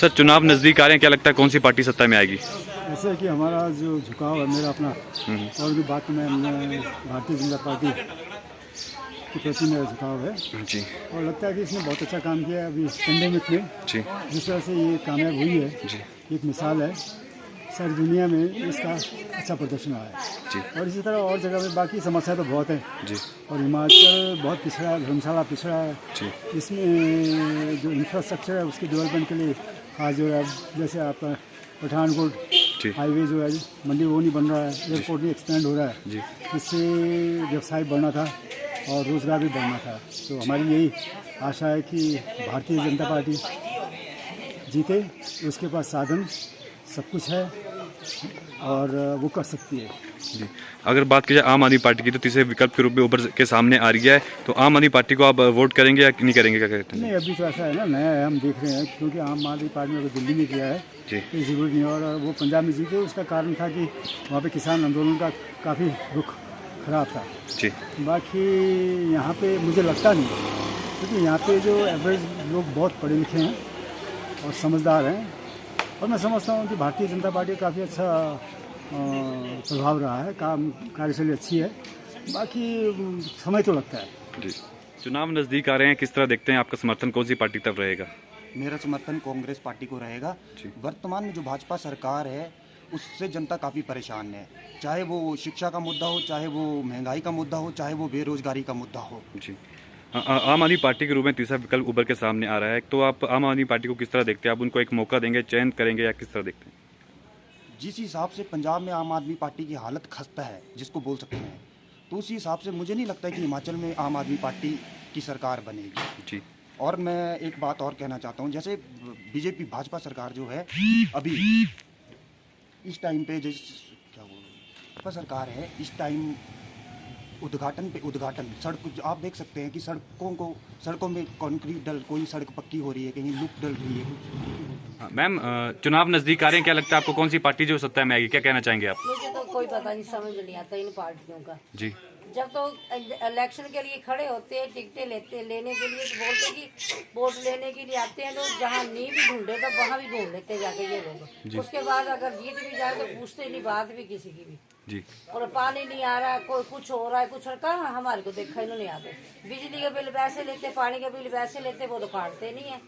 Sir चुनाव नज़दीक आ रहे हैं, क्या लगता है कौन सी पार्टी सत्ता में आएगी? ऐसे है कि हमारा जो झुकाव है मेरा अपना और भी बात में हमने भारतीय जनता पार्टी के प्रति मेरा झुकाव है जी और लगता है कि इसने बहुत अच्छा काम किया है अभी पेंडेमिक में। जी जिस तरह से ये कामयाब हुई है, जी एक मिसाल है, सारी दुनिया में इसका अच्छा प्रदर्शन आया है। जी और इसी तरह और जगह में बाकी समस्या तो बहुत है जी और हिमाचल बहुत पिछड़ा है, धर्मशाला पिछड़ा है। जी इसमें जो इंफ्रास्ट्रक्चर है उसके डेवलपमेंट के लिए आज जो है जैसे आपका पठानकोट जी हाईवे जो है मंडी वो नहीं बन रहा है, एयरपोर्ट नहीं एक्सपेंड हो रहा है, जी इससे व्यवसाय बढ़ना था और रोज़गार भी बढ़ना था। तो हमारी यही आशा है कि भारतीय जनता पार्टी जीते, उसके पास साधन सब कुछ है और वो कर सकती है। जी। अगर बात की जाए आम आदमी पार्टी की, तो तीसरे विकल्प के रूप में ऊपर के सामने आ रही है, तो आम आदमी पार्टी को आप वोट करेंगे या नहीं करेंगे, क्या कहते हैं? नहीं, अभी तो ऐसा है ना, नया है, हम देख रहे हैं, क्योंकि आम आदमी पार्टी ने दिल्ली में किया है जी कोई ज़रूरी नहीं। और वो पंजाब में जीते, उसका कारण था कि वहाँ पे किसान आंदोलन का काफ़ी रुख खराब था। जी बाकी यहाँ पे मुझे लगता नहीं, क्योंकि यहाँ पे जो एवरेज लोग बहुत पढ़े लिखे हैं और समझदार हैं और मैं समझता हूँ कि भारतीय जनता पार्टी का काफ़ी अच्छा प्रभाव रहा है, काम कार्यशैली अच्छी है। बाकी समय तो लगता है। जी। चुनाव नज़दीक आ रहे हैं, किस तरह देखते हैं, आपका समर्थन कौन सी पार्टी की तरफ रहेगा? मेरा समर्थन कांग्रेस पार्टी को रहेगा। वर्तमान में जो भाजपा सरकार है उससे जनता काफ़ी परेशान है, चाहे वो शिक्षा का मुद्दा हो, चाहे वो महंगाई का मुद्दा हो, चाहे वो बेरोजगारी का मुद्दा हो। जी। आम आदमी पार्टी के रूप में तीसरा विकल्प उभर के सामने आ रहा है, तो आप आम आदमी पार्टी को किस तरह देखते हैं? आप उनको एक मौका देंगे, चयन करेंगे, या किस तरह देखते हैं? जिस हिसाब से पंजाब में आम आदमी पार्टी की हालत खस्ता है, जिसको बोल सकते हैं, तो उसी हिसाब से मुझे नहीं लगता है कि हिमाचल में आम आदमी पार्टी की सरकार बनेगी। जी और मैं एक बात और कहना चाहता हूँ, जैसे बीजेपी भाजपा सरकार जो है अभी इस टाइम पे क्या वो भाजपा सरकार है इस टाइम उद्घाटन पे उद्घाटन, सड़क आप देख सकते हैं कि सड़कों में कंक्रीट डल, कोई सड़क पक्की हो रही है, कहीं लुक डल रही है। मैम, चुनाव नज़दीक आ रहे हैं, क्या लगता है आपको कौन सी पार्टी जो सत्ता में आएगी, क्या कहना चाहेंगे आप? मुझे तो कोई पता नहीं, समझ नहीं आता इन पार्टियों का। जी जब तो इलेक्शन के लिए खड़े होते हैं, टिकटें लेने के लिए, तो बोलते कि वोट लेने के लिए आते हैं लोग, जहाँ नहीं भी ढूंढे तो वहाँ भी ढूंढ लेते जाके ये लोग। उसके बाद अगर जीत भी जाए तो पूछते नहीं बात भी किसी की भी। जी और पानी नहीं आ रहा है, कोई कुछ हो रहा है, कुछ कहाँ हमारे को देखा इन्होंने आते। बिजली का बिल वैसे लेते, पानी का बिल वैसे लेते, वो तो काटते नहीं है।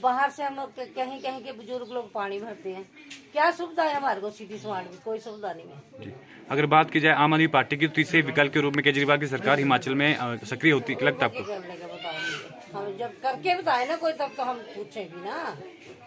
बाहर से हम कहीं कहीं के बुजुर्ग लोग पानी भरते हैं, क्या सुविधा है हमारे को? सिटी स्मार्ट में कोई सुविधा नहीं है। जी। अगर बात की जाए आम आदमी पार्टी की, तो तीसरे विकल्प के रूप में केजरीवाल की सरकार हिमाचल में सक्रिय होती लगता है आपको? करने का बताओ मुझे, हम जब करके बताए ना कोई, तब तो हम पूछे भी ना,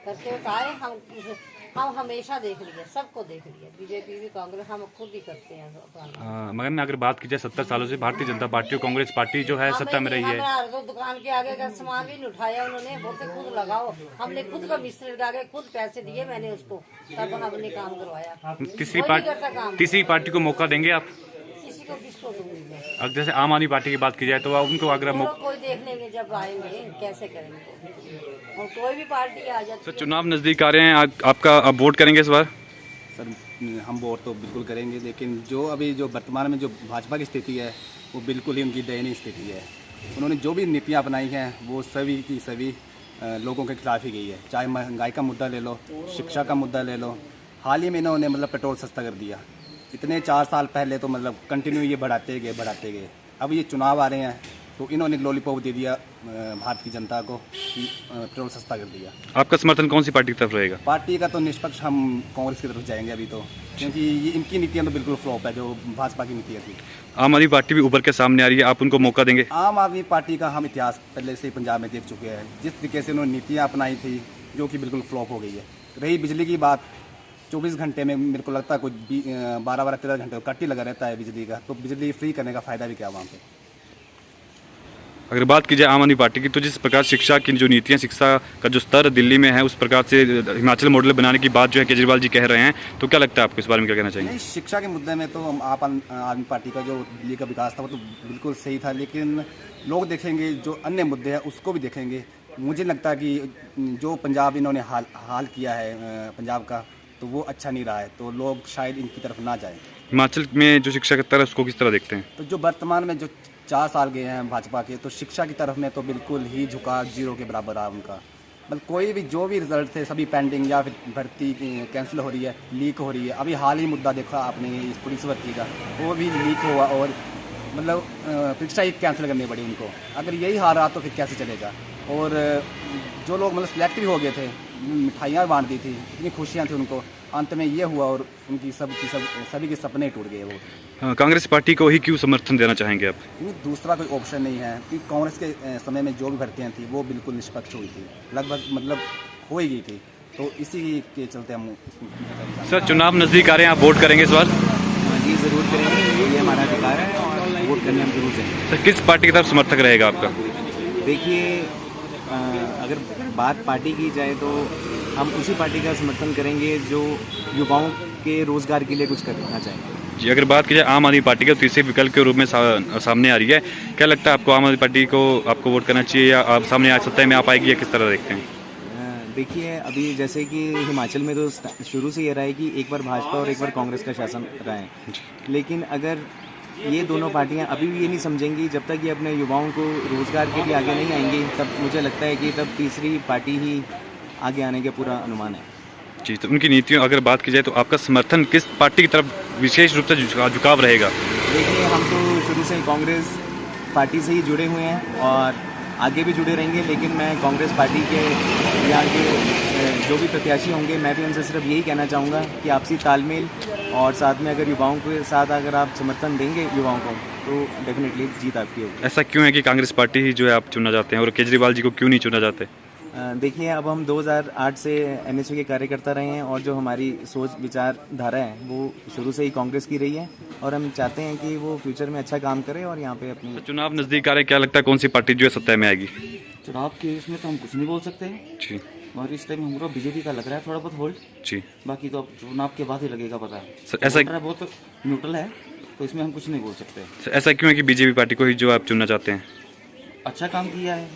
करके बताए। हम हमेशा देख लिए, सबको देख लिया, बीजेपी भी कांग्रेस, हम खुद ही करते हैं। मगर मैं अगर बात की जाए 70 सालों से भारतीय जनता पार्टी और कांग्रेस पार्टी जो है सत्ता में रही है। तो दुकान के आगे का सामान भी नहीं उठाया उन्होंने, बोलते खुद लगाओ। हमने खुद का मिस्त्री के आगे खुद पैसे दिए मैंने उसको, तब हमने काम करवाया। तीसरी पार्टी को मौका देंगे आप? किसी को किसको दूंगी मैं? अब जैसे आम आदमी पार्टी की बात की जाए, तो उनको अगर कोई देख लेंगे जब आएंगे, कैसे करेंगे, और कोई भी पार्टी आ जाती है। चुनाव नजदीक आ रहे हैं, आपका आप वोट करेंगे इस बार? सर हम वोट तो बिल्कुल करेंगे, लेकिन जो अभी जो वर्तमान में जो भाजपा की स्थिति है वो बिल्कुल ही उनकी दयनीय स्थिति है। उन्होंने जो भी नीतियाँ अपनाई हैं वो सभी की सभी लोगों के खिलाफ ही गई है। चाहे महंगाई का मुद्दा ले लो, शिक्षा का मुद्दा ले लो, हाल ही में इन्होंने मतलब पेट्रोल सस्ता कर दिया। इतने 4 साल पहले तो मतलब कंटिन्यू ये बढ़ाते गए। अब ये चुनाव आ रहे हैं तो इन्होंने लॉलीपॉप दे दिया भारत की जनता को, पेट्रोल सस्ता कर दिया। आपका समर्थन कौन सी पार्टी की तरफ रहेगा? पार्टी का तो निष्पक्ष हम कांग्रेस की तरफ जाएंगे अभी तो, क्योंकि ये इनकी नीतियाँ तो बिल्कुल फ्लॉप है जो भाजपा की नीतियाँ थी। आम आदमी पार्टी भी उभर के सामने आ रही है, आप उनको मौका देंगे? आम आदमी पार्टी का हम इतिहास पहले से ही पंजाब में देख चुके हैं, जिस तरीके से उन्होंने नीतियाँ अपनाई थी जो कि बिल्कुल फ्लॉप हो गई है। रही बिजली की बात, 24 घंटे में मेरे को लगता है कुछ 12-13 घंटे कट ही लगा रहता है बिजली का, तो बिजली फ्री करने का फ़ायदा भी क्या वहाँ पे। अगर बात की जाए आम आदमी पार्टी की, तो जिस प्रकार शिक्षा की जो नीतियां, शिक्षा का जो स्तर दिल्ली में है, उस प्रकार से हिमाचल मॉडल बनाने की बात जो है केजरीवाल जी कह रहे हैं, तो क्या लगता है आपको इस बारे में, क्या कहना चाहिए? नहीं, शिक्षा के मुद्दे में तो हम आप आदमी पार्टी का जो दिल्ली का विकास था वो तो बिल्कुल सही था, लेकिन लोग देखेंगे जो अन्य मुद्दे हैं उसको भी देखेंगे। मुझे लगता है कि जो पंजाब इन्होंने हाल किया है पंजाब का, तो वो अच्छा नहीं रहा है, तो लोग शायद इनकी तरफ ना जाएं। हिमाचल में जो शिक्षा का स्तर है उसको किस तरह देखते हैं? तो जो वर्तमान में जो 4 साल गए हैं भाजपा के, तो शिक्षा की तरफ में तो बिल्कुल ही झुकाव 0 के बराबर रहा उनका। मतलब कोई भी जो भी रिजल्ट थे सभी पेंडिंग, या फिर भर्ती कैंसिल हो रही है, लीक हो रही है। अभी हाल ही मुद्दा देखा आपने इस पुलिस भर्ती का, वो भी लीक हुआ और मतलब परीक्षा ही कैंसिल करनी पड़ी उनको। अगर यही हाल रहा तो फिर कैसे चलेगा। और जो लोग मतलब सिलेक्ट भी हो गए थे, मिठाइयाँ भी बांट दी थी, इतनी खुशियाँ थी उनको, अंत में ये हुआ और उनकी सभी के सपने टूट गए। वो कांग्रेस पार्टी को ही क्यों समर्थन देना चाहेंगे आप? क्योंकि दूसरा कोई ऑप्शन नहीं है। क्योंकि कांग्रेस के समय में जो भी भर्तियाँ थी वो बिल्कुल निष्पक्ष हुई थी, लगभग मतलब हो ही गई थी। तो इसी के चलते हम सर, चुनाव नज़दीक आ रहे हैं, आप वोट करेंगे इस बार? जी ज़रूर करेंगे, ये हमारा अधिकार है और वोट करने हम जरूर जाएंगे। सर, किस पार्टी की तरफ समर्थक रहेगा आपका? देखिए, अगर बात पार्टी की जाए तो हम उसी पार्टी का समर्थन करेंगे जो युवाओं के रोज़गार के लिए कुछ करना चाहेंगे। जी, अगर बात की जाए आम आदमी पार्टी के तीसरे विकल्प के रूप में सामने आ रही है, क्या लगता है आपको आम आदमी पार्टी को आपको वोट करना चाहिए, या आप सामने आ सत्ता में आ पाएगी, या किस तरह देखते हैं? देखिए, अभी जैसे कि हिमाचल में तो शुरू से ये रहा है कि एक बार भाजपा और एक बार कांग्रेस का शासन रहा है, लेकिन अगर ये दोनों पार्टियां अभी भी ये नहीं समझेंगी, जब तक ये अपने युवाओं को रोज़गार के लिए आगे नहीं आएंगी, तब मुझे लगता है कि तब तीसरी पार्टी ही आगे आने का पूरा अनुमान है। जी, तो उनकी नीतियों अगर बात की जाए तो आपका समर्थन किस पार्टी की तरफ विशेष रूप से झुकाव रहेगा? देखिए, हम तो शुरू से कांग्रेस पार्टी से ही जुड़े हुए हैं और आगे भी जुड़े रहेंगे, लेकिन मैं कांग्रेस पार्टी के यहाँ के जो भी प्रत्याशी होंगे, मैं भी उनसे सिर्फ यही कहना चाहूँगा कि आपसी तालमेल और साथ में अगर युवाओं के साथ अगर आप समर्थन देंगे युवाओं को, तो डेफिनेटली जीत आपकी होगी। ऐसा क्यों है कि कांग्रेस पार्टी ही जो है आप चुनना चाहते हैं, और केजरीवाल जी को क्यों नहीं चुना चाहते? देखिए, अब हम 2008 से एनएसयू के कार्यकर्ता रहे हैं और जो हमारी सोच विचारधारा है वो शुरू से ही कांग्रेस की रही है, और हम चाहते हैं कि वो फ्यूचर में अच्छा काम करे और यहाँ पे अपनी। तो चुनाव नज़दीक आ रहे हैं, क्या लगता है कौन सी पार्टी जो है सत्ता में आएगी? चुनाव के इसमें तो हम कुछ नहीं बोल सकते हैं, जी और इस टाइम हमको बीजेपी का लग रहा है थोड़ा बहुत होल्ड। जी बाकी तो अब चुनाव के बाद ही लगेगा पता। सर, ऐसा वोटर बहुत न्यूट्रल है, तो इसमें हम कुछ नहीं बोल सकते। सर, ऐसा क्यों है कि बीजेपी पार्टी को ही जो आप चुनना चाहते हैं? अच्छा काम किया है,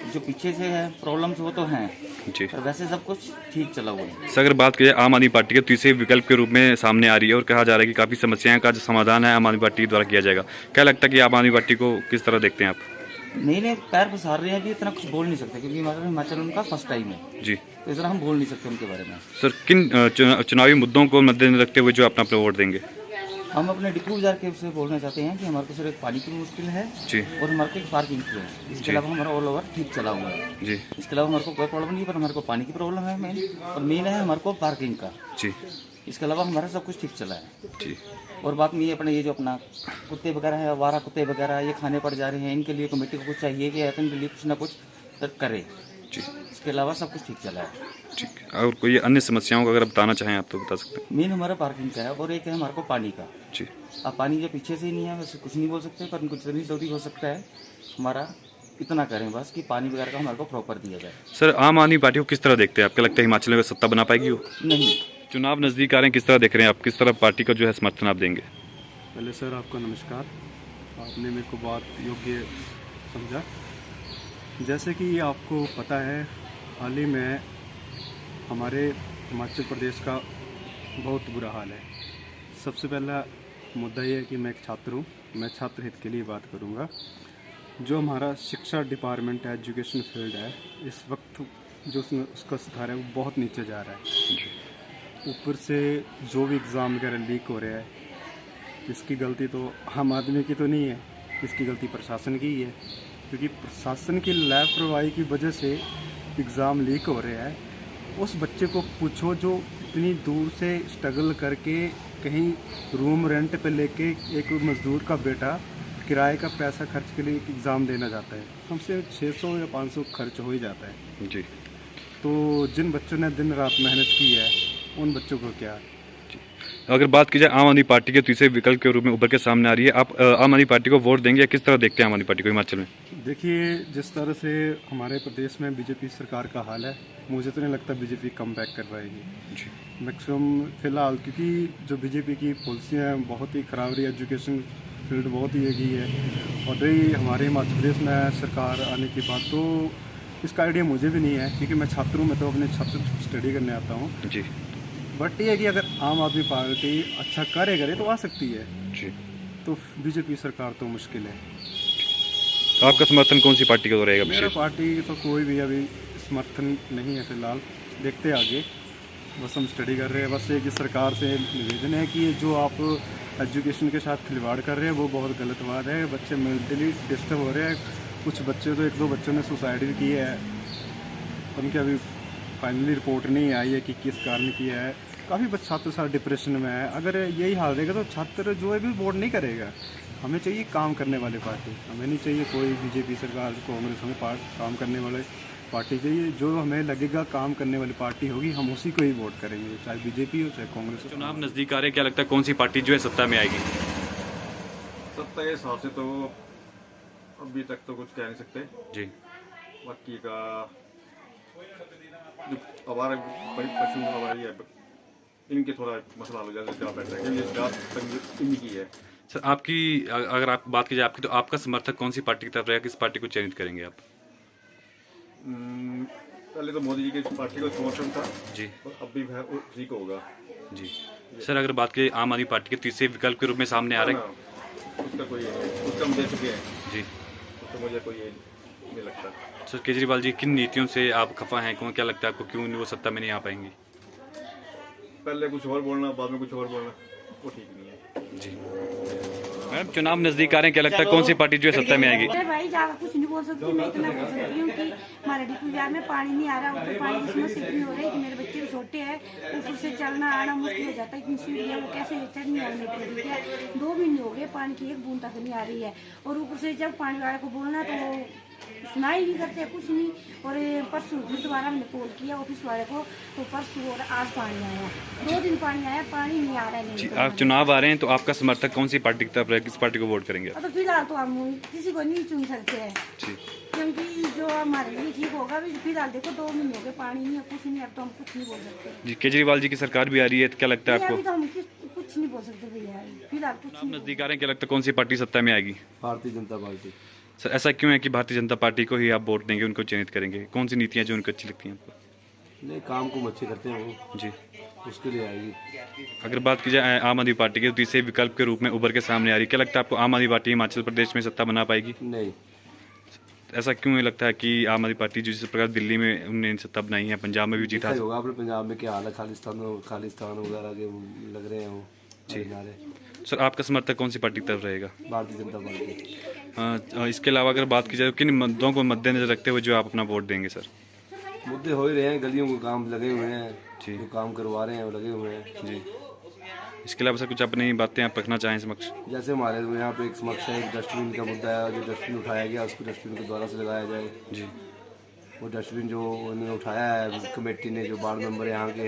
जो पीछे से है प्रॉब्लम्स वो तो हैं, जी पर वैसे सब कुछ ठीक चला हुआ है। सर, अगर बात की जाए आम आदमी पार्टी के तीसरे विकल्प के रूप में सामने आ रही है और कहा जा रहा है कि काफ़ी समस्याओं का जो समाधान है आम आदमी पार्टी द्वारा किया जाएगा, क्या लगता है कि आम आदमी पार्टी को किस तरह देखते हैं आप? नहीं, पैर पसार रहे हैं, अभी इतना कुछ बोल नहीं सकते क्योंकि हिमाचल उनका फर्स्ट टाइम है, जी तो इतना हम बोल नहीं सकते उनके बारे में। सर, किन चुनावी मुद्दों को मद्देनजर रखते हुए जो अपना अपना वोट देंगे? हम अपने डिपू बाजार के से बोलना चाहते हैं कि हमारे को सिर्फ पानी की भी मुश्किल है जी और हमारे को एक पार्किंग की है। इसके अलावा हमारा ऑल ओवर ठीक चला हुआ है। जी इसके अलावा हमारे को कोई प्रॉब्लम नहीं है, पर हमारे को पानी की प्रॉब्लम है मेन, और मेन है हमारे को पार्किंग का। जी इसके अलावा हमारा सब कुछ ठीक चला है। जी और बात में ये अपने ये जो अपना कुत्ते वगैरह है, आवारा कुत्ते वगैरह ये खाने पड़ जा रहे हैं, इनके लिए कमेटी को कुछ चाहिए कि इनके लिए कुछ ना कुछ करे। जी इसके अलावा सब कुछ ठीक चला है। ठीक है। और कोई अन्य समस्याओं को अगर आप बताना चाहें आप तो बता सकते हैं। मेन हमारा पार्किंग का है और एक है हमारे को पानी का। जी अब पानी जो पीछे से ही नहीं है वैसे कुछ नहीं बोल सकते, पर कुछ जल्दी जल्दी हो सकता है हमारा इतना करें बस कि पानी वगैरह का हमारे को प्रॉपर दिया जाए। सर, आम आदमी पार्टी को किस तरह देखते हैं? आपको लगता है हिमाचल में सत्ता बना पाएगी वो? नहीं, चुनाव नज़दीक आ रहे हैं, किस तरह देख रहे हैं आप? किस तरह पार्टी का जो है समर्थन आप देंगे? पहले सर आपका नमस्कार। आपने मेरे को बात योग्य समझा। जैसे कि आपको पता है, हाल ही में हमारे हिमाचल प्रदेश का बहुत बुरा हाल है। सबसे पहला मुद्दा ये है कि मैं एक छात्र हूँ, मैं छात्र हित के लिए बात करूँगा। जो हमारा शिक्षा डिपार्टमेंट है, एजुकेशन फील्ड है, इस वक्त जो उसका सुधार है वो बहुत नीचे जा रहा है। ऊपर से जो भी एग्ज़ाम वगैरह लीक हो रहा है, इसकी गलती तो आम आदमी की तो नहीं है, इसकी गलती प्रशासन की ही है, क्योंकि प्रशासन की लापरवाही की वजह से एग्ज़ाम लीक हो रहे हैं। उस बच्चे को पूछो जो इतनी दूर से स्ट्रगल करके कहीं रूम रेंट पे लेके, एक मज़दूर का बेटा किराए का पैसा खर्च के लिए एग्ज़ाम देना जाता है, कम से 600 या 500 खर्च हो ही जाता है। जी तो जिन बच्चों ने दिन रात मेहनत की है उन बच्चों को क्या। अगर बात की जाए आम आदमी पार्टी के तीसरे विकल्प के रूप में उभर के सामने आ रही है, आप आम आदमी पार्टी को वोट देंगे या किस तरह देखते हैं आम आदमी पार्टी को हिमाचल में? देखिए, जिस तरह से हमारे प्रदेश में बीजेपी सरकार का हाल है, मुझे तो नहीं लगता बीजेपी कम बैक कर पाएगी जी मैक्सिमम फ़िलहाल, क्योंकि जो बीजेपी की पॉलिसियाँ हैं बहुत ही ख़राब रही। एजुकेशन फील्ड बहुत ही एगी है, और रही हमारे हिमाचल प्रदेश में सरकार आने की बात, तो इसका आइडिया मुझे भी नहीं है, क्योंकि मैं छात्र हूँ, मैं तो अपने छात्र स्टडी करने आता हूँ। जी बट ये है कि अगर आम आदमी पार्टी अच्छा करे तो आ सकती है, जी तो बीजेपी सरकार तो मुश्किल है। तो आपका समर्थन कौन सी पार्टी का रहेगा मेरा विशेष? पार्टी तो कोई भी अभी समर्थन नहीं है फिलहाल, देखते हैं आगे। बस हम स्टडी कर रहे हैं। बस एक सरकार से निवेदन है कि जो आप एजुकेशन के साथ खिलवाड़ कर रहे हैं वो बहुत गलत बात है। बच्चे मेंटली डिस्टर्ब हो रहे हैं। कुछ बच्चे तो 1-2 बच्चों ने सुसाइड भी की है, उनकी अभी फाइनली रिपोर्ट नहीं आई है कि किस कारण किया है। काफ़ी छात्र साथ डिप्रेशन में है। अगर यही हाल रहेगा तो छात्र जो है भी वोट नहीं करेगा। हमें चाहिए काम करने वाली पार्टी, हमें नहीं चाहिए कोई बीजेपी सरकार, कांग्रेस, हमें काम करने वाले पार्टी चाहिए। जो हमें लगेगा काम करने वाली पार्टी होगी हम उसी को ही वोट करेंगे, चाहे बीजेपी हो चाहे कांग्रेस हो। चुनाव नज़दीक आ रहे हैं, क्या लगता है कौन सी पार्टी जो है सत्ता में आएगी? सत्ता के हिसाब से तो अभी तक तो कुछ कह नहीं सकते जी। बाकी का जो हमारे पशु हमारी है इनके थोड़ा मसला हो जाता है, क्या बैठ है इनकी है। सर आपकी अगर आप बात की जाए आपकी, तो आपका समर्थक कौन सी पार्टी की तरफ रहेगा, किस पार्टी को चयनित करेंगे आप? पहले तो मोदी जी की पार्टी का समर्थन था जी, और अब भी उसी को होगा जी। सर अगर बात की आम आदमी पार्टी के तीसरे विकल्प के रूप में सामने आ रहे हैं, उसका कोई उसका हम दे चुके हैं जी, तो मुझे कोई ये नहीं लगता। सर केजरीवाल जी किन नीतियों से आप खफा हैं, क्या लगता है आपको, क्यों वो सत्ता में नहीं आ पाएंगी? पहले कुछ और बोलना बाद में कुछ और बोलना वो ठीक नहीं है जी। मैडम चुनाव नजदीक आ रहे हैं, क्या लगता है कौन सी पार्टी जो है सत्ता में आएगी? भाई ज्यादा कुछ नहीं बोल सकती, मैं इतना बोल सकती हूँ कि हमारे डिपू बिहार में पानी नहीं आ रहा, ऊपर पानी की समस्या इतनी हो रही है कि मेरे बच्चे भी छोटे हैं, ऊपर से चलना आना मुश्किल हो जाता है। इतनी सीढ़ियाँ वो कैसे चढ़नी आने पर ठीक है। 2 महीने हो गए पानी की 1 बूंद तक नहीं आ रही है, और ऊपर से जब पानी वाले को बोलना तो वो सुनाई नहीं करते कुछ नहीं। और परसों फिर दोबारा हमने कॉल किया ऑफिस वाले को, तो परसों और आज पानी आया, 2 दिन पानी आया, पानी नहीं आ रहा है। नहीं आप चुनाव आ रहे हैं तो आपका समर्थक कौन सी पार्टी की तरफ रहेगा, किस पार्टी को वोट करेंगे? तो फिलहाल तो हम किसी को नहीं चुन सकते हैं, क्योंकि जो हमारे लिए ठीक होगा। फिलहाल देखो 2 महीने हो गए पानी नहीं है, कुछ नहीं, अब तो हम कुछ नहीं बोल सकते जी। केजरीवाल जी की सरकार भी आ रही है, तो क्या लगता है अभी आपको? तो हम कुछ नहीं बोल सकते भैया, फिलहाल कुछ चुनाव नहीं। नजदीक आ रहे हैं, क्या लगता है कौन सी पार्टी सत्ता में आएगी? भारतीय जनता पार्टी। सर ऐसा क्यों है कि भारतीय जनता पार्टी को ही आप वोट देंगे, उनको चयनित करेंगे? कौन सी नीतियाँ जो उनको अच्छी लगती हैं आपको? नहीं, काम को अच्छे करते हैं वो जी, उसके लिए आएगी। अगर बात की जाए आम आदमी पार्टी के, तो तीसरे विकल्प के रूप में उभर के सामने आ रही है, क्या लगता है आपको आम आदमी पार्टी हिमाचल प्रदेश में सत्ता बना पाएगी? नहीं, ऐसा क्यों लगता है कि आम आदमी पार्टी जिस प्रकार दिल्ली में उन्होंने सत्ता बनाई है, पंजाब में भी जीता होगा अपने पंजाब में क्या हाल है, खालिस्तान वगैरह के लग रहे हैं वो जी। नारे। सर आपका समर्थक कौन सी पार्टी की तरफ रहेगा? भारतीय जनता पार्टी। इसके अलावा अगर बात की जाए तो किन मुद्दों को मद्देनजर रखते हुए जो आप अपना वोट देंगे? सर मुद्दे हो ही रहे हैं, गलियों को काम लगे हुए हैं जी, जो काम करवा रहे हैं वो लगे हुए हैं जी। इसके अलावा सर कुछ अपनी बातें आप रखना चाहें समक्ष? जैसे हमारे यहाँ पे एक समक्ष है, एक डस्टबिन का मुद्दा है, जो डस्टबिन उठाया गया उसको डस्टबिन के द्वारा से लगाया जाए जी। वो डस्टबिन जो उन्होंने उठाया है कमेटी ने, जो वार्ड मेंबर यहाँ के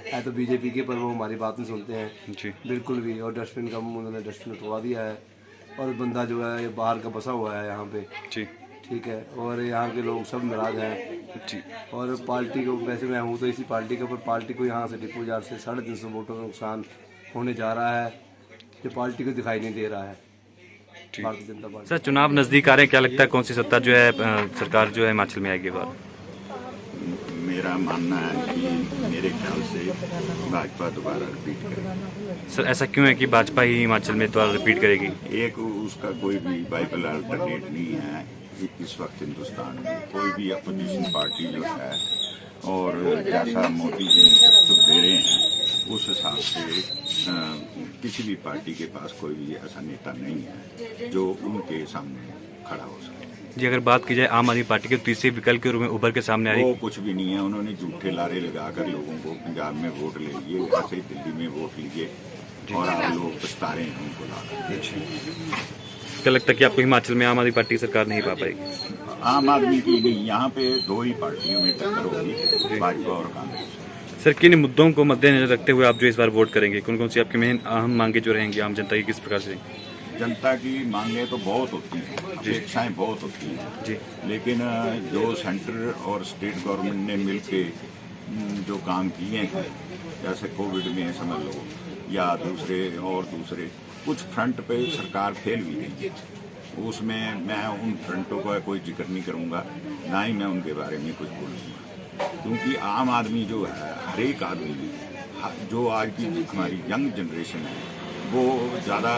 है तो बीजेपी के, पर वो हमारी बात नहीं सुनते हैं जी, बिल्कुल भी। और डस्टबिन का उन्होंने डस्टबिन उठवा दिया है, और बंदा जो है ये बाहर का बसा हुआ है यहाँ पे जी, ठीक है। और यहाँ के लोग सब नाराज हैं जी। और पार्टी को, वैसे मैं हूँ तो इसी पार्टी का, पर पार्टी को यहाँ से डिपो बाजार से 350 वोटों का नुकसान होने जा रहा है, जो पार्टी को दिखाई नहीं दे रहा है भारतीय जनता पार्टी। सर चुनाव नजदीक आ रहे हैं, क्या लगता है कौन सी सत्ता जो है सरकार जो है हिमाचल में आएगी बार? मेरा मानना है कि मेरे ख्याल से भाजपा दोबारा रिपीट करेगी। सर ऐसा क्यों है कि भाजपा ही हिमाचल में दोबारा रिपीट करेगी? एक उसका कोई भी वाइबल अल्टरनेट नहीं है इस वक्त हिंदुस्तान में। कोई भी अपोजिशन पार्टी जो है, और जैसा मोदी जी नेतृत्व दे रहे हैं उस हिसाब से किसी भी पार्टी के पास कोई भी ऐसा नेता नहीं है जो उनके सामने खड़ा हो सके। जी अगर बात की जाए आम आदमी पार्टी के तीसरे विकल्प के रूप में उभर के सामने आ रही वो कुछ भी नहीं है। उन्होंने झूठे लारे लगाकर लोगों को पंजाब में वोट ले लिए, वहाँ से दिल्ली में वोट लिए, और आप लोग पछता रहे हैं उनको लाकर। क्या लगता है कि आपको हिमाचल में आम आदमी पार्टी की सरकार नहीं पा पाएगी? आम आदमी की नहीं, यहाँ पे 2 ही पार्टियों में टक्कर होगी, भाजपा और कांग्रेस। सर किन मुद्दों को मद्देनजर रखते हुए आप जो इस बार वोट करेंगे, कौन कौन सी आपकी मेन अहम मांगे जो रहेंगी आम जनता की, किस प्रकार से? जनता की मांगे तो बहुत होती हैं, अपेक्षाएं बहुत होती हैं जी, लेकिन जो सेंटर और स्टेट गवर्नमेंट ने मिलके जो काम किए हैं, जैसे कोविड में समझ लो, या दूसरे कुछ फ्रंट पे सरकार फेल भी गई है। उसमें मैं उन फ्रंटों का कोई जिक्र नहीं करूँगा, ना ही मैं उनके बारे में कुछ बोलूँगा, क्योंकि आम आदमी जो है, हर एक आदमी जो आज की हमारी यंग जनरेशन है वो ज़्यादा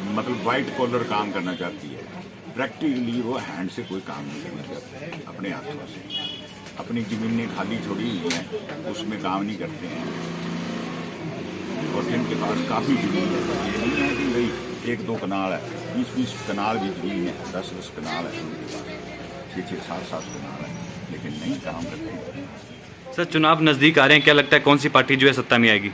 मतलब वाइट कॉलर काम करना चाहती है। प्रैक्टिकली वो हैंड से कोई काम नहीं करना चाहती अपने हाथों से। अपनी ज़मीनें खाली छोड़ी हुई हैं, उसमें काम नहीं करते हैं। और जिनके पास काफ़ी ज़मीन है, ये नहीं है कि भाई 1-2 कनाल है, 20-20 कनाल भी ज़मीन है, 10-10 कनाल है उनके पास, 6-6, 7-7 कनाल है, लेकिन नहीं काम करते हैं। सर चुनाव नज़दीक आ रहे हैं, क्या लगता है कौन सी पार्टी जो है सत्ता में आएगी?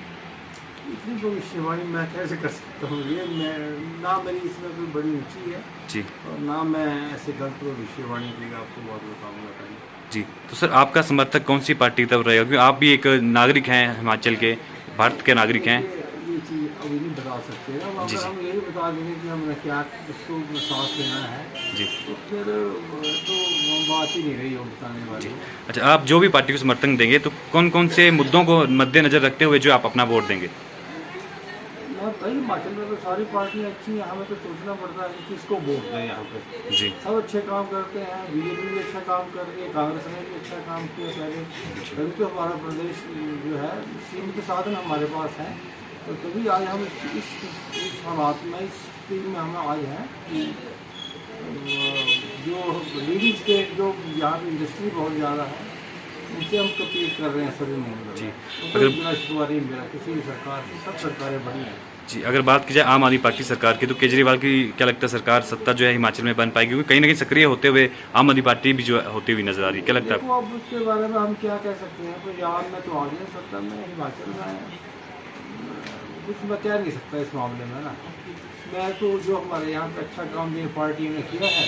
इतनी भविष्यवाणी मैं कैसे कर सकता हूँ? ये मैं ना मेरी इसमें कोई बड़ी रुचि है जी और ना मैं ऐसे गलत भविष्यवाणी की आपको बहुत बताऊँगा कहीं। जी, तो सर आपका समर्थक कौन सी पार्टी तब रहेगा, क्योंकि आप भी एक नागरिक हैं हिमाचल के, भारत के नागरिक हैं? ये चीज़ अभी नहीं बता सकते ना, जी, अगर हम यही बता देंगे कि हमने क्या इसको साथ देना है जी तो फिर तो बात ही नहीं रही हो बताने वाली। अच्छा, आप जो भी पार्टी को समर्थन देंगे तो कौन कौन से मुद्दों को मद्देनजर रखते हुए जो आप अपना वोट देंगे? भाई हिमाचल में तो सारी पार्टियाँ अच्छी हैं, हमें तो सोचना पड़ता है कि किसको वोट दें यहाँ पे। जी सब अच्छे काम करते हैं, बीजेपी भी अच्छा काम कर रही है, कांग्रेस ने भी अच्छा काम किया पहले, तभी तो हमारा प्रदेश जो है सीमित साधन हमारे पास हैं, तो तभी आज हम इस हालात में, इस स्थिति में हम आज हैं कि जो लीडिंग स्टेट जो यहाँ पे इंडस्ट्री बहुत ज़्यादा है उनसे हम कम्पीट कर रहे हैं सभी मामलों जी, में। तो अगर मेरा शुक्रवारी मेरा किसी भी सरकार से, सब सरकारें बड़ी हैं। जी, अगर बात की जाए आम आदमी पार्टी सरकार की, तो केजरीवाल की क्या लगता है सरकार सत्ता जो है हिमाचल में बन पाएगी, क्योंकि कहीं ना कहीं सक्रिय होते हुए आम आदमी पार्टी भी जो होती हुई नजर आ रही है, क्या लगता है देखो अब उसके बारे में हम क्या कह सकते हैं? पंजाब में तो आ गया सत्ता में, हिमाचल में कुछ मैं कह नहीं सकता इस मामले में ना। मैं तो जो हमारे यहाँ पे अच्छा काम जिन पार्टियों ने किया है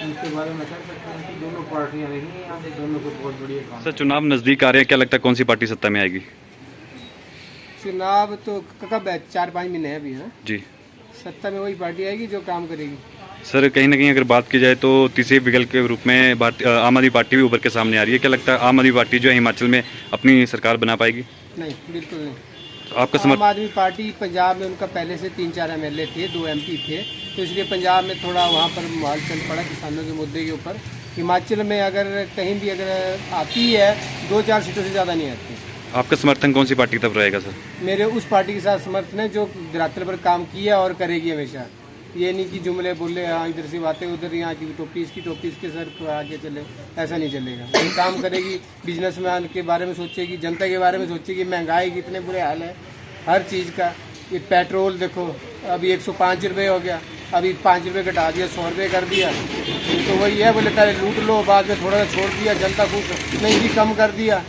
उनके बारे में कह सकता हूँ कि दोनों पार्टियाँ रही हैं यहाँ पे, दोनों को बहुत बढ़िया काम। सर चुनाव नज़दीक आ रहे हैं, क्या लगता है कौन सी पार्टी सत्ता में आएगी? चुनाव तो कब है? 4-5 महीने है अभी, है ना? जी सत्ता में वही पार्टी आएगी जो काम करेगी। सर कहीं ना कहीं अगर बात की जाए तो तीसरे विकल्प के रूप में आम आदमी पार्टी भी उभर के सामने आ रही है, क्या लगता है आम आदमी पार्टी जो है हिमाचल में अपनी सरकार बना पाएगी? नहीं, बिल्कुल नहीं। आपका आम समर्थन? आदमी पार्टी पंजाब में उनका पहले से 3-4 MLA थे, 2 MP थे, तो इसलिए पंजाब में थोड़ा वहाँ पर माहौल चल पड़ा किसानों के मुद्दे के ऊपर। हिमाचल में अगर कहीं भी अगर आती है 2-4 सीटों से ज़्यादा नहीं आती। आपका समर्थन कौन सी पार्टी तब रहेगा सर? मेरे उस पार्टी के साथ समर्थन है जो धरातल पर काम किया और करेगी हमेशा। ये नहीं कि जुमले बोले, हाँ इधर से बातें उधर, यहाँ की टोपी इसके सर पर आगे चले, ऐसा नहीं चलेगा। ये काम करेगी, बिजनेसमैन के बारे में सोचेगी, जनता के बारे में सोचेगी। महंगाई की इतने बुरे हाल है हर चीज़ का। ये पेट्रोल देखो अभी 105 रुपये हो गया, अभी 5 रुपये घटा दिया, 100 रुपये कर दिया। तो वही है, बोले पहले लूट लो, बाद में थोड़ा सा छोड़ दिया, जनता खुश नहीं भी कम कर दिया,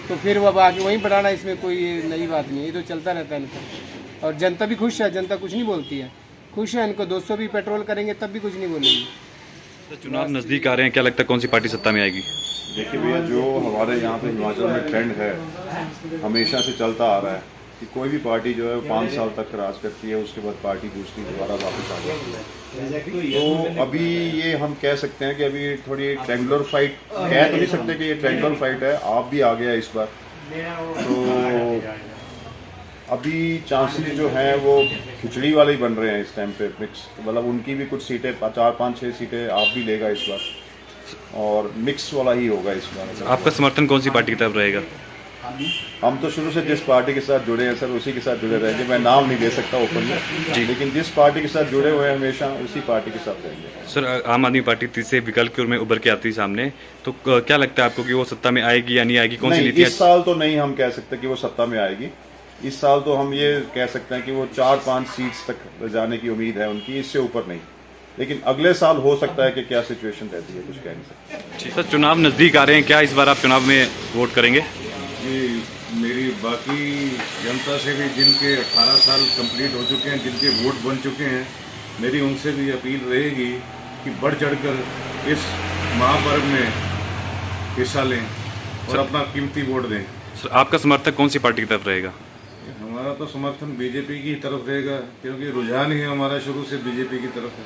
तो फिर वो आगे वहीं बढ़ाना, इसमें कोई नई बात नहीं है, ये तो चलता रहता है इनका। और जनता भी खुश है, जनता कुछ नहीं बोलती है, खुश है। इनको 200 भी पेट्रोल करेंगे तब भी कुछ नहीं बोलेंगे। तो चुनाव नज़दीक आ रहे हैं, क्या लगता है कौन सी पार्टी सत्ता में आएगी? देखिए भैया, जो हमारे यहाँ पे हिमाचल में ट्रेंड है हमेशा से चलता आ रहा है कि कोई भी पार्टी जो है 5 साल तक राज करती है, उसके बाद पार्टी दूसरी दोबारा वापस आ जाती है। तो अभी ये हम कह सकते हैं कि अभी थोड़ी ट्रेंगुलर फाइट, कह तो नहीं सकते कि ये ट्रेंगुलर फाइट है, आप भी आ गया इस बार। तो अभी चांसेस जो हैं वो खिचड़ी वाले ही बन रहे हैं इस टाइम पे, मिक्स, मतलब उनकी भी कुछ सीटें 4-5-6 सीटें आप भी लेगा इस बार, और मिक्स वाला ही होगा इस बार। आपका समर्थन कौन सी पार्टी की तरफ रहेगा? हम तो शुरू से जिस पार्टी के साथ जुड़े हैं सर उसी के साथ जुड़े रहेंगे। मैं नाम नहीं दे सकता ओपन में, लेकिन जिस पार्टी के साथ जुड़े हुए हैं हमेशा उसी पार्टी के साथ रहेंगे। सर आम आदमी पार्टी तीसरे विकल्प के रूप में उभर के आती है सामने, तो क्या लगता है आपको कि वो सत्ता में आएगी या नहीं आएगी? कौन सी नीतियां? इस साल तो नहीं हम कह सकते कि वो सत्ता में आएगी। इस साल तो हम ये कह सकते हैं कि वो 4-5 सीट्स तक जाने की उम्मीद है उनकी, इससे ऊपर नहीं। लेकिन अगले साल हो सकता है कि क्या सिचुएशन रहती है, कुछ कह नहीं सकते। सर चुनाव नज़दीक आ रहे हैं, क्या इस बार आप चुनाव में वोट करेंगे? जी, मेरी बाकी जनता से भी, जिनके 18 साल कंप्लीट हो चुके हैं, जिनके वोट बन चुके हैं, मेरी उनसे भी अपील रहेगी कि बढ़ चढ़कर इस महापर्व में हिस्सा लें और अपना कीमती वोट दें। सर आपका समर्थक कौन सी पार्टी की तरफ रहेगा? हमारा तो समर्थन बीजेपी की तरफ रहेगा, क्योंकि रुझान ही हमारा शुरू से बीजेपी की तरफ है।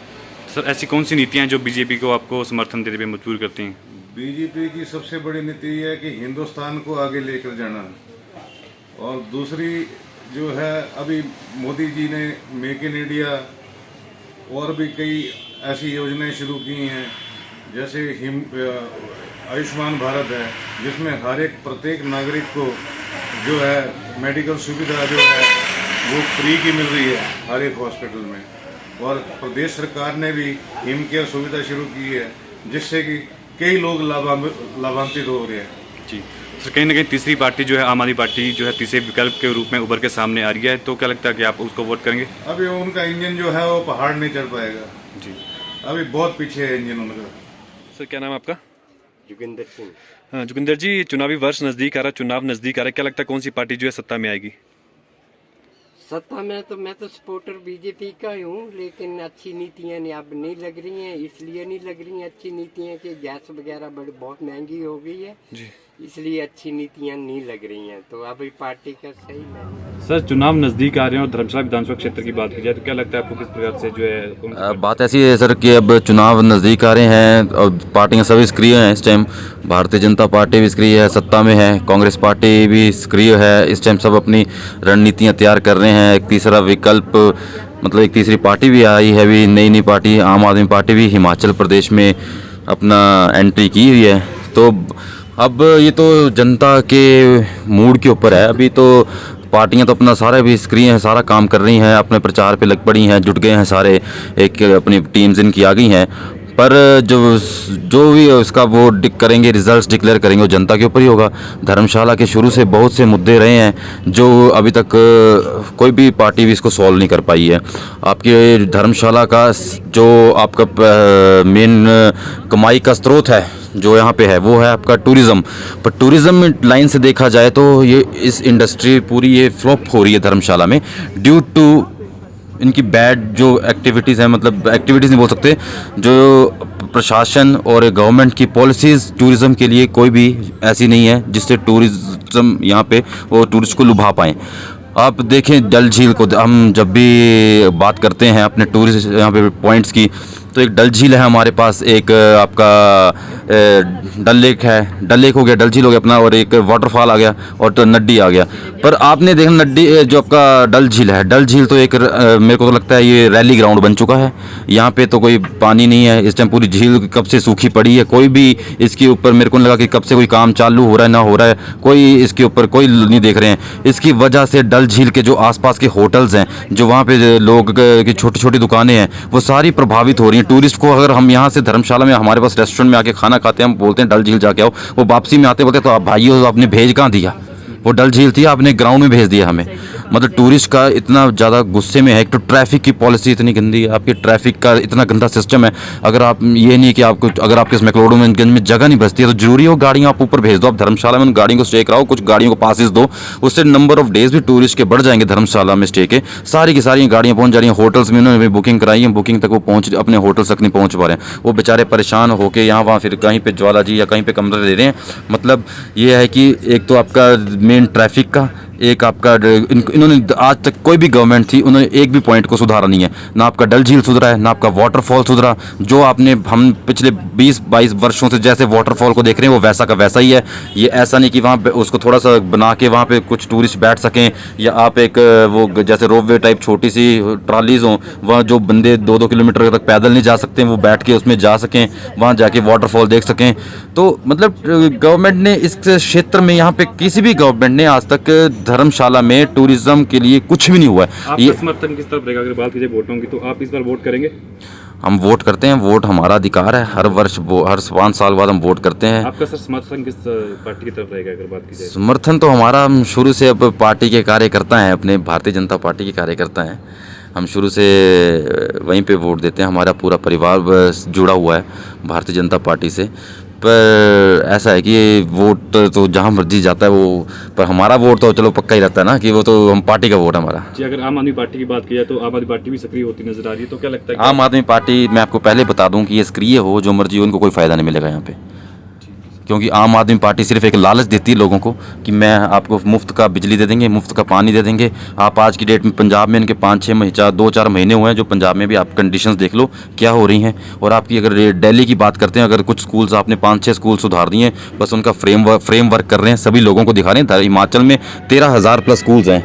सर ऐसी कौन सी नीतियां जो बीजेपी को आपको समर्थन देने पे मजबूर करती हैं? बीजेपी की सबसे बड़ी नीति है कि हिंदुस्तान को आगे लेकर जाना, और दूसरी जो है अभी मोदी जी ने मेक इन इंडिया और भी कई ऐसी योजनाएं शुरू की हैं, जैसे आयुष्मान भारत है, जिसमें हर एक प्रत्येक नागरिक को जो है मेडिकल सुविधा जो है वो फ्री की मिल रही है हर एक हॉस्पिटल में। और प्रदेश सरकार ने भी हिम केयर सुविधा शुरू की है, जिससे कि कई लोग लाभान्वित हो रहे हैं। जी सर, कहीं ना कहीं तीसरी पार्टी जो है आम आदमी पार्टी जो है तीसरे विकल्प के रूप में उभर के सामने आ रही है, तो क्या लगता है कि आप उसको वोट करेंगे? अभी उनका इंजन जो है वो पहाड़ नहीं चढ़ पाएगा जी, अभी बहुत पीछे है इंजन उनका। सर क्या नाम है आपका? जोगिंदर सिंह। हाँ जोगिंदर जी, चुनावी वर्ष नज़दीक आ रहा है, चुनाव नज़दीक आ रहा है, क्या लगता है कौन सी पार्टी जो है सत्ता में आएगी? सत्ता में तो मैं तो सपोर्टर बीजेपी का ही हूँ, लेकिन अच्छी नीतियाँ अब नहीं लग रही हैं। इसलिए नहीं लग रही हैं अच्छी नीतियाँ कि गैस वगैरह बड़ी बहुत महंगी हो गई है जी, इसलिए अच्छी नीतियाँ नहीं लग रही हैं। तो अभी पार्टी का सही नहीं। सर चुनाव नज़दीक आ रहे हैं और धर्मशाला विधानसभा क्षेत्र की बात की जाए तो क्या लगता है आपको किस प्रकार से जो है बात ऐसी है सर कि अब चुनाव नज़दीक आ रहे हैं और पार्टियां सभी सक्रिय हैं इस टाइम। भारतीय जनता पार्टी भी सक्रिय है, सत्ता में है, कांग्रेस पार्टी भी सक्रिय है इस टाइम। सब अपनी रणनीतियां तैयार कर रहे हैं। एक तीसरा विकल्प मतलब एक तीसरी पार्टी भी आई है, अभी नई पार्टी आम आदमी पार्टी भी हिमाचल प्रदेश में अपना एंट्री की हुई है। तो अब ये तो जनता के मूड के ऊपर है। अभी तो पार्टियां तो अपना सारे भी सक्रिय हैं, सारा काम कर रही हैं, अपने प्रचार पे लग पड़ी हैं, जुट गए हैं सारे, एक अपनी टीम्स इनकी आ गई हैं। पर जो भी उसका वो करेंगे, रिजल्ट्स डिक्लेयर करेंगे, वो जनता के ऊपर ही होगा। धर्मशाला के शुरू से बहुत से मुद्दे रहे हैं जो अभी तक कोई भी पार्टी भी इसको सॉल्व नहीं कर पाई है। आपके धर्मशाला का जो आपका मेन कमाई का स्रोत है जो यहाँ पे है वो है आपका टूरिज़्म। पर टूरिज़्म लाइन से देखा जाए तो ये इस इंडस्ट्री पूरी ये फ्लॉप हो रही है धर्मशाला में ड्यू टू इनकी बैड जो एक्टिविटीज़ हैं, मतलब एक्टिविटीज़ नहीं बोल सकते, जो प्रशासन और गवर्नमेंट की पॉलिसीज़ टूरिज़्म के लिए कोई भी ऐसी नहीं है जिससे टूरिज़्म यहाँ पे वो टूरिस्ट को लुभा पाएँ। आप देखें डल झील को, हम जब भी बात करते हैं अपने टूरिस्ट यहाँ पे पॉइंट्स की, तो एक डल झील है हमारे पास, एक आपका डल लेक है, डल लेक हो गया, डल झील हो गया अपना, और एक वाटरफॉल आ गया और तो नड्डी आ गया। पर आपने देखा नड्डी जो आपका डल झील है, डल झील तो एक मेरे को तो लगता है ये रैली ग्राउंड बन चुका है। यहाँ पे तो कोई पानी नहीं है इस टाइम, पूरी झील कब से सूखी पड़ी है। कोई भी इसके ऊपर मेरे को नहीं लगा कि कब से कोई काम चालू हो रहा है, ना हो रहा है, कोई इसके ऊपर कोई नहीं देख रहे हैं। इसकी वजह से डल झील के जो आसपास के होटल्स हैं, जो वहाँ पे लोग की छोटी छोटी दुकानें हैं, वो सारी प्रभावित हो रही हैं। टूरिस्ट को अगर हम यहाँ से धर्मशाला में हमारे पास रेस्टोरेंट में आके खाना खाते हैं, हम बोलते हैं डल झील जाके आओ, वो वापसी में आते बोलते तो आप भाइयों आपने भेज कहाँ दिया, वो डल झील थी आपने ग्राउंड में भेज दिया हमें। मतलब टूरिस्ट का इतना ज़्यादा गुस्से में है। एक तो ट्रैफिक की पॉलिसी इतनी गंदी है, आपके ट्रैफिक का इतना गंदा सिस्टम है। अगर आप ये नहीं कि आपको अगर आपके इस मैक्लोडगंज में जगह नहीं बचती है तो जरूरी हो गाड़ियाँ आप ऊपर भेज दो। आप धर्मशाला में उन गाड़ियों को स्टे कराओ, कुछ गाड़ियों को पासेस दो, उससे नंबर ऑफ डेज भी टूरिस्ट के बढ़ जाएंगे धर्मशाला में स्टे के। सारी की सारी गाड़ियाँ पहुँच जा रही हैं, होटल्स में उन्होंने बुकिंग कराई है, बुकिंग तक वो पहुँच अपने होटल्स तक नहीं पहुँच पा रहे हैं। वो बेचारे परेशान होकर यहाँ वहाँ फिर कहीं पर ज्वाला जी या कहीं पर कमरे ले रहे हैं। मतलब ये है कि एक तो आपका मेन ट्रैफिक का, एक आपका इन्होंने आज तक कोई भी गवर्नमेंट थी उन्होंने एक भी पॉइंट को सुधारा नहीं है। ना आपका डल झील सुधरा है, ना आपका वाटरफॉल सुधरा। जो आपने हम पिछले 20-22 वर्षों से जैसे वाटरफॉल को देख रहे हैं वो वैसा का वैसा ही है। ये ऐसा नहीं कि वहाँ पे उसको थोड़ा सा बना के वहाँ पे कुछ टूरिस्ट बैठ सकें, या आप एक वो जैसे रोपवे टाइप छोटी सी ट्रॉलीज हों, वहाँ जो बंदे 2-2 किलोमीटर तक पैदल नहीं जा सकते वो बैठ के उसमें जा सकें, वहाँ जाके वाटरफॉल देख सकें। तो मतलब गवर्नमेंट ने इस क्षेत्र में, यहाँ पे किसी भी गवर्नमेंट ने आज तक धर्मशाला में टूरिज्म के लिए कुछ भी नहीं हुआ है। आपका समर्थन किस तरफ रहेगा? अगर बात कीजिए वोटों की, तो आप इस बार वोट करेंगे? हम वोट करते हैं, वोट हमारा अधिकार है। हर वर्ष हर 5 साल बाद हम वोट करते हैं। आपका सर समर्थन किस पार्टी की तरफ रहेगा अगर बात की जाए? समर्थन तो हमारा, हम शुरू से अब पार्टी के कार्यकर्ता हैं, अपने भारतीय जनता पार्टी के कार्यकर्ता हैं। हम शुरू से वहीं पे वोट देते हैं, हमारा पूरा परिवार जुड़ा हुआ है भारतीय जनता पार्टी से। पर ऐसा है कि वोट तो जहाँ मर्जी जाता है वो, पर हमारा वोट तो चलो पक्का ही रहता है ना कि वो तो हम पार्टी का वोट है हमारा। जी, अगर आम आदमी पार्टी की बात की जाए तो आम आदमी पार्टी भी सक्रिय होती नजर आ रही है, तो क्या लगता है? आम आदमी पार्टी, मैं आपको पहले बता दूं कि ये सक्रिय हो जो मर्जी हो, उनको कोई फ़ायदा नहीं मिलेगा यहाँ पे, क्योंकि आम आदमी पार्टी सिर्फ एक लालच देती है लोगों को कि मैं आपको मुफ्त का बिजली दे देंगे, मुफ्त का पानी दे देंगे। आप आज की डेट में पंजाब में इनके 5-6 महीने 2-4 महीने हुए हैं, जो पंजाब में भी आप कंडीशंस देख लो क्या हो रही हैं। और आपकी अगर दिल्ली की बात करते हैं, अगर कुछ स्कूल्स आपने 5-6 स्कूल सुधार दिए हैं, बस उनका फ्रेमवर्क कर रहे हैं, सभी लोगों को दिखा रहे हैं। हिमाचल में 13,000 प्लस स्कूल्स हैं,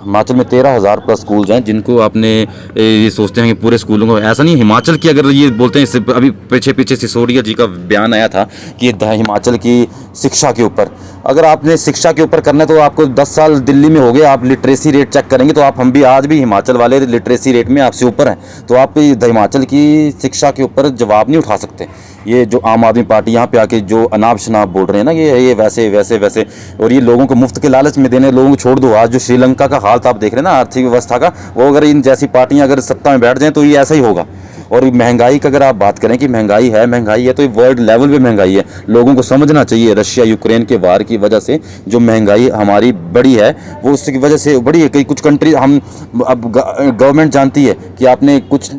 हिमाचल में 13,000 प्लस स्कूल्स हैं, जिनको आपने ये सोचते हैं कि पूरे स्कूलों को, ऐसा नहीं। हिमाचल की अगर ये बोलते हैं, इससे अभी पीछे सिसोदिया जी का बयान आया था कि हिमाचल की शिक्षा के ऊपर, अगर आपने शिक्षा के ऊपर करना है तो आपको 10 साल दिल्ली में हो गए, आप लिटरेसी रेट चेक करेंगे तो आप, हम भी आज भी हिमाचल वाले लिटरेसी रेट में आपसे ऊपर हैं, तो आप हिमाचल की शिक्षा के ऊपर जवाब नहीं उठा सकते। ये जो आम आदमी पार्टी यहाँ पे आके जो अनाप शनाप बोल रहे हैं ना, ये वैसे वैसे वैसे, और ये लोगों को मुफ्त के लालच में देने, लोगों को छोड़ दो। आज जो श्रीलंका का हाल आप देख रहे हैं ना आर्थिक व्यवस्था का, वो अगर इन जैसी पार्टियां अगर सत्ता में बैठ जाएं तो ये ऐसा ही होगा। और महंगाई का अगर आप बात करें कि महंगाई है तो वर्ल्ड लेवल पे महंगाई है। लोगों को समझना चाहिए रशिया यूक्रेन के वार की वजह से जो महंगाई हमारी बड़ी है वो उसकी वजह से बड़ी है। कई कुछ कंट्री हम अब गवर्नमेंट जानती है कि आपने कुछ